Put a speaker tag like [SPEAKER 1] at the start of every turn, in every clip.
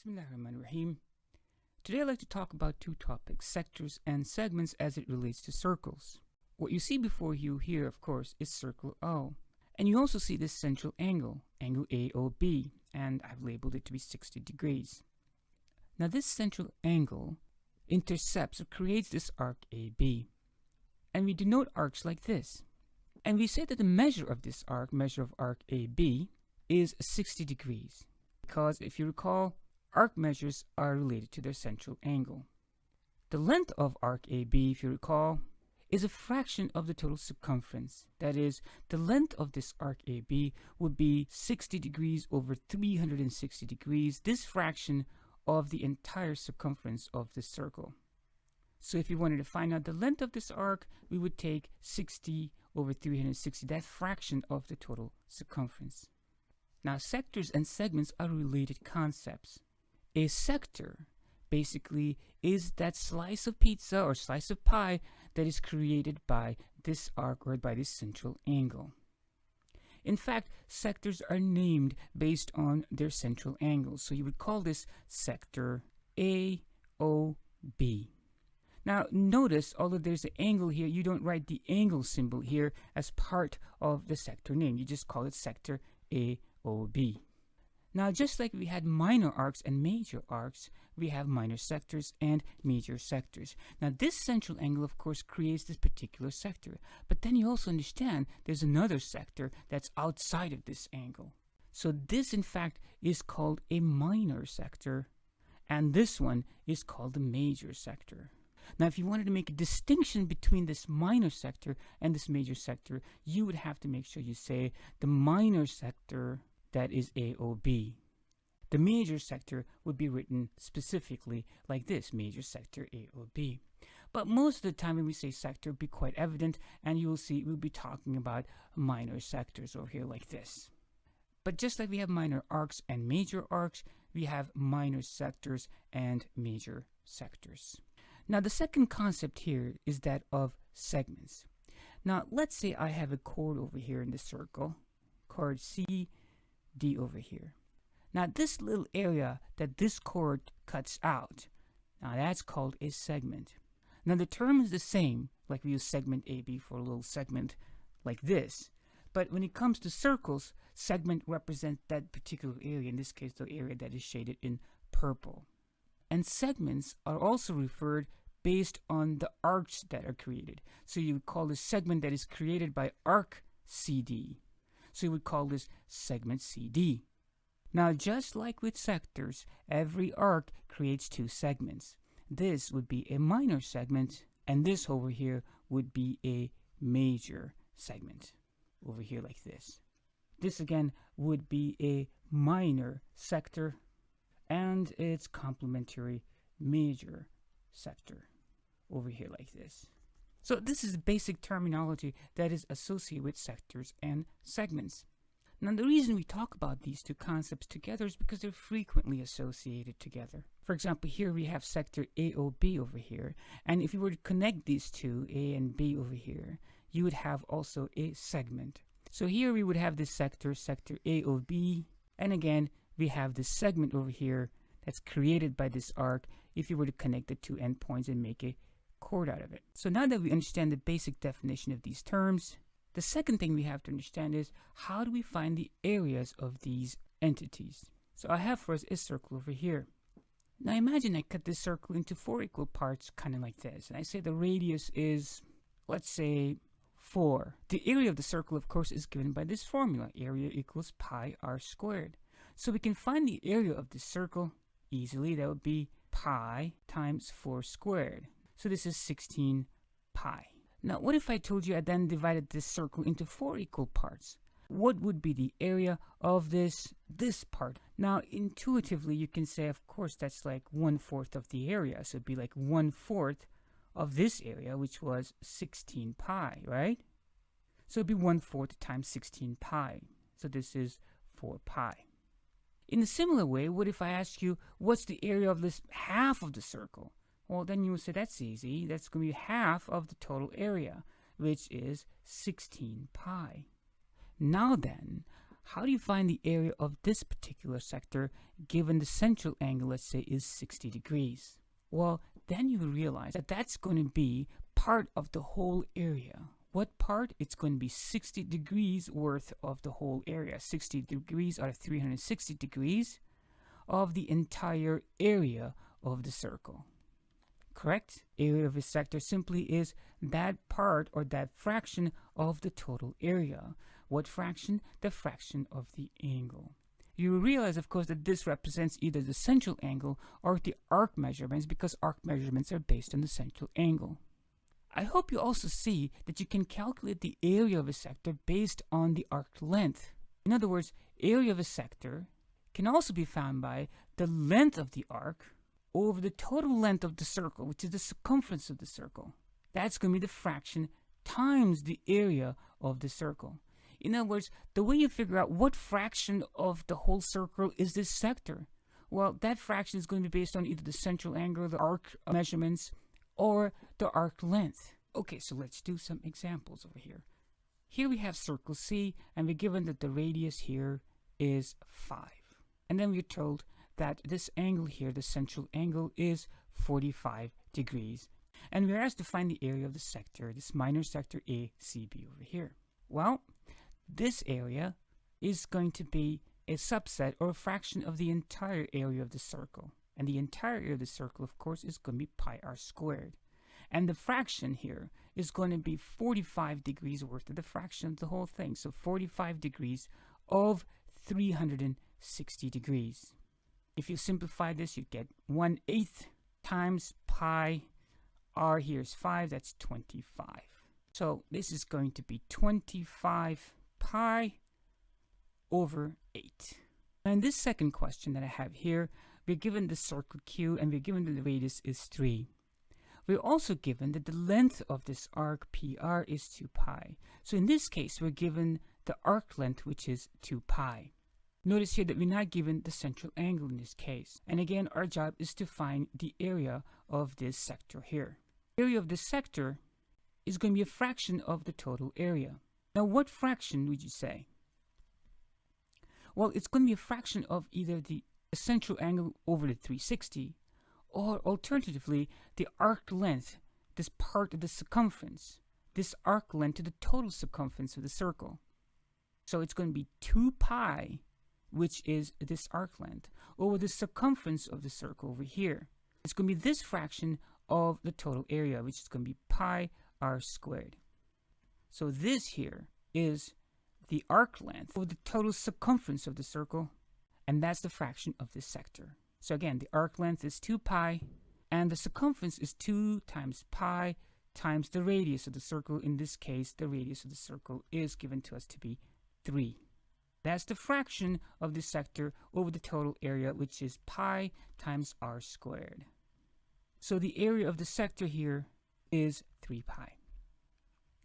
[SPEAKER 1] Bismillahirrahmanirrahim. Today I'd like to talk about two topics, sectors and segments as it relates to circles. What you see before you here, of course, is circle O. And you also see this central angle, angle AOB, and I've labeled it to be 60 degrees. Now this central angle intercepts or creates this arc AB. And we denote arcs like this. And we say that the measure of this arc, measure of arc AB, is 60 degrees. Because if you recall, arc measures are related to their central angle. The length of arc AB, if you recall, is a fraction of the total circumference. That is, the length of this arc AB would be 60 degrees over 360 degrees, this fraction of the entire circumference of the circle. So if you wanted to find out the length of this arc, we would take 60 over 360, that fraction of the total circumference. Now, sectors and segments are related concepts. A sector basically is that slice of pizza or slice of pie that is created by this arc or by this central angle. In fact, sectors are named based on their central angles. So you would call this sector AOB. Now notice, although there's an angle here, you don't write the angle symbol here as part of the sector name. You just call it sector AOB. Now, just like we had minor arcs and major arcs, we have minor sectors and major sectors. Now, this central angle, of course, creates this particular sector. But then you also understand there's another sector that's outside of this angle. So this, in fact, is called a minor sector. And this one is called a major sector. Now, if you wanted to make a distinction between this minor sector and this major sector, you would have to make sure you say the minor sector, that is AOB. The major sector would be written specifically like this, major sector AOB. But most of the time when we say sector, it'll be quite evident, and you will see we'll be talking about minor sectors over here like this. But just like we have minor arcs and major arcs, we have minor sectors and major sectors. Now, the second concept here is that of segments. Now, let's say I have a chord over here in the circle, chord C, D over here. Now this little area that this chord cuts out, now that's called a segment. Now the term is the same, like we use segment AB for a little segment like this. But when it comes to circles, segment represents that particular area, in this case the area that is shaded in purple. And segments are also referred based on the arcs that are created. So you would call this segment that is created by arc CD. So you would call this segment CD. Now, just like with sectors, every arc creates two segments. This would be a minor segment, and this over here would be a major segment. Over here like this. This again would be a minor sector, and its complementary major sector. Over here like this. So this is the basic terminology that is associated with sectors and segments. Now the reason we talk about these two concepts together is because they're frequently associated together. For example, here we have sector AOB over here, and if you were to connect these two, A and B over here, you would have also a segment. So here we would have this sector, sector AOB, and again we have this segment over here that's created by this arc if you were to connect the two endpoints and make a chord out of it. So now that we understand the basic definition of these terms, the second thing we have to understand is how do we find the areas of these entities. So I have for us a circle over here. Now imagine I cut this circle into 4 equal parts, kind of like this, and I say the radius is, let's say, 4. The area of the circle, of course, is given by this formula, area equals pi r squared. So we can find the area of this circle easily. That would be pi times 4 squared. So this is 16 pi. Now what if I told you I then divided this circle into 4 equal parts? What would be the area of this part? Now intuitively you can say, of course, that's like 1/4 of the area. So it'd be like 1/4 of this area, which was 16 pi, right? So it'd be 1/4 times 16 pi. So this is 4 pi. In a similar way, what if I ask you, what's the area of this half of the circle? Well, then you would say, that's easy. That's going to be half of the total area, which is 16 pi. Now then, how do you find the area of this particular sector given the central angle, let's say, is 60 degrees? Well, then you realize that that's going to be part of the whole area. What part? It's going to be 60 degrees worth of the whole area. 60 degrees are 360 degrees of the entire area of the circle. Correct? Area of a sector simply is that part or that fraction of the total area. What fraction? The fraction of the angle. You realize, of course, that this represents either the central angle or the arc measurements, because arc measurements are based on the central angle. I hope you also see that you can calculate the area of a sector based on the arc length. In other words, area of a sector can also be found by the length of the arc over the total length of the circle, which is the circumference of the circle. That's going to be the fraction times the area of the circle. In other words, the way you figure out what fraction of the whole circle is this sector, well, that fraction is going to be based on either the central angle, the arc measurements, or the arc length. Okay, so let's do some examples over here. Here we have circle C, and we're given that the radius here is 5. And then we're told that this angle here, the central angle, is 45 degrees. And we're asked to find the area of the sector, this minor sector ACB over here. Well, this area is going to be a subset or a fraction of the entire area of the circle. And the entire area of the circle, of course, is going to be pi r squared. And the fraction here is going to be 45 degrees worth of the fraction of the whole thing. So 45 degrees of 360 degrees. If you simplify this, you get 1/8 times pi r. Here's 5, that's 25. So this is going to be 25 pi over 8. And this second question that I have here, we're given the circle Q and we're given that the radius is 3. We're also given that the length of this arc PR is 2 pi. So in this case, we're given the arc length, which is 2 pi. Notice here that we're not given the central angle in this case. And again, our job is to find the area of this sector here. Area of this sector is going to be a fraction of the total area. Now, what fraction would you say? Well, it's going to be a fraction of either the central angle over the 360, or alternatively, the arc length, this part of the circumference, this arc length to the total circumference of the circle. So it's going to be 2 pi, which is this arc length, over the circumference of the circle over here. It's going to be this fraction of the total area, which is going to be pi r squared. So this here is the arc length over the total circumference of the circle, and that's the fraction of this sector. So again, the arc length is 2 pi, and the circumference is 2 times pi times the radius of the circle. In this case, the radius of the circle is given to us to be 3. That's the fraction of this sector over the total area, which is pi times r squared. So the area of the sector here is 3 pi.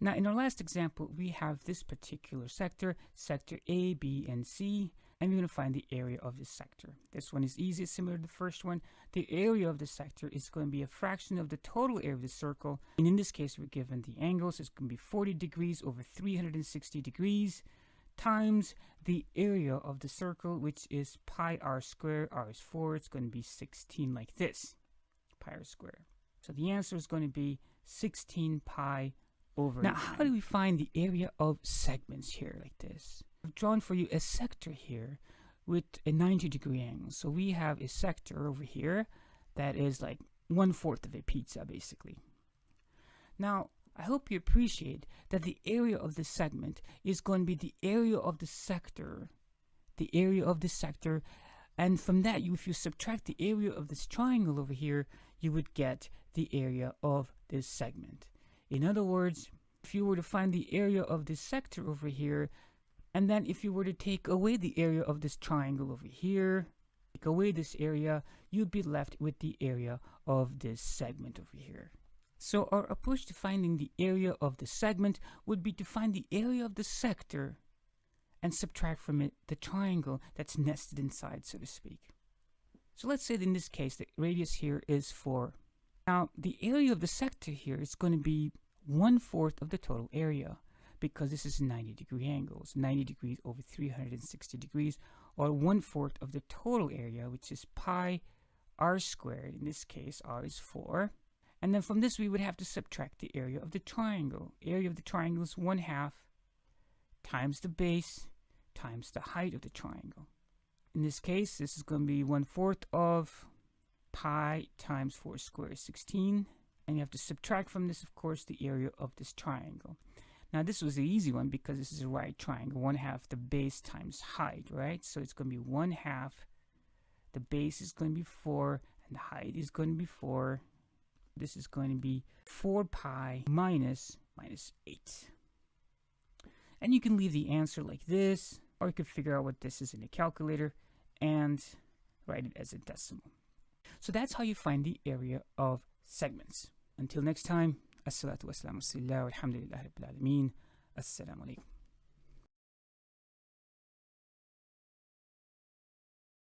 [SPEAKER 1] Now, in our last example, we have this particular sector, sector A, B, and C, and we're going to find the area of this sector. This one is easy, similar to the first one. The area of the sector is going to be a fraction of the total area of the circle, and in this case, we're given the angles. It's going to be 40 degrees over 360 degrees times the area of the circle, which is pi r squared. R is 4. It's going to be 16 like this, pi r squared. So the answer is going to be 16 pi over 9. Now, how do we find the area of segments here like this? I've drawn for you a sector here with a 90-degree angle. So we have a sector over here that is like 1/4 of a pizza, basically. Now, I hope you appreciate that the area of the segment is going to be the area of the sector. The area of the sector. And from that, if you subtract the area of this triangle over here, you would get the area of this segment. In other words, if you were to find the area of this sector over here, and then if you were to take away the area of this triangle over here, take away this area, you'd be left with the area of this segment over here. So our approach to finding the area of the segment would be to find the area of the sector and subtract from it the triangle that's nested inside, so to speak. So let's say that in this case, the radius here is 4. Now, the area of the sector here is going to be 1/4 of the total area. because this is 90-degree angles. 90 degrees over 360 degrees, or 1/4 of the total area, which is pi r squared. In this case, r is 4. And then from this, we would have to subtract the area of the triangle. Area of the triangle is 1/2 times the base times the height of the triangle. In this case, this is going to be 1/4 of pi times 4 squared is 16. And you have to subtract from this, of course, the area of this triangle. Now, this was the easy one because this is a right triangle. 1/2 the base times height, right? So it's going to be 1/2. The base is going to be 4, and the height is going to be 4. This is going to be 4 pi minus 8. And you can leave the answer like this, or you can figure out what this is in a calculator and write it as a decimal. So that's how you find the area of segments. Until next time, as-salatu was-salamu ala rasulillah walhamdulillahi rabbil alameen. Assalamu alaikum.